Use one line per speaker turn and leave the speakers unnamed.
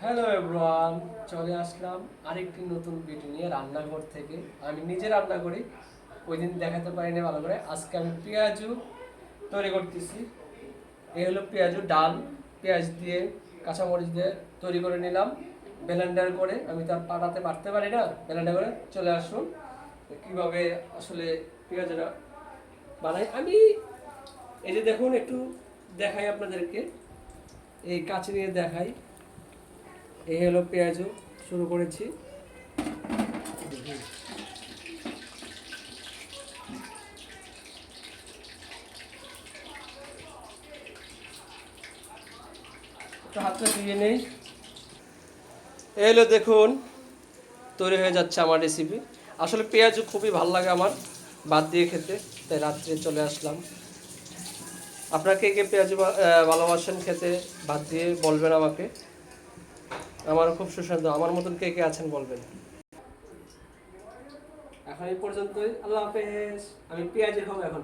Hello everyone, চলে আসলাম আরেকটি নতুন ভিডিও নিয়ে রান্নাঘর থেকে। আমি নিজে রান্না করি, ওই দিন দেখাতে পারিনি ভালো করে। আজকে আমি পেঁয়াজু তৈরি করতেছি। এই হলো পেঁয়াজু ডাল, পেঁয়াজ দিয়ে কাঁচামরিচ দিয়ে তৈরি করে নিলাম ব্লেন্ডার করে। আমি তার পাটাতে বাটতে পারি না, ব্লেন্ডার করে চলে আসুন কীভাবে আসলে পেঁয়াজটা বানাই আমি। এই যে দেখুন, একটু দেখাই আপনাদেরকে, এই কাছে নিয়ে দেখাই। এই হলো পেঁয়াজু শুরু করেছি। একটু হাতটা দিয়ে নেই। এই হলো দেখুন, তৈরি হয়ে যাচ্ছে আমার রেসিপি। আসলে পেঁয়াজু খুবই ভালো লাগে আমার ভাত দিয়ে খেতে, তাই রাত্রে চলে আসলাম। আপনারা কে কে পেঁয়াজু ভালোবাসেন খেতে ভাত দিয়ে বলবেন আমাকে। আমারও খুব সুস্বাদু, আমার মতন কে কে আছেন বলবেন। এখন এই পর্যন্তই, আল্লাহ হাফেজ। আমি পেঁয়াজু খাবো এখন।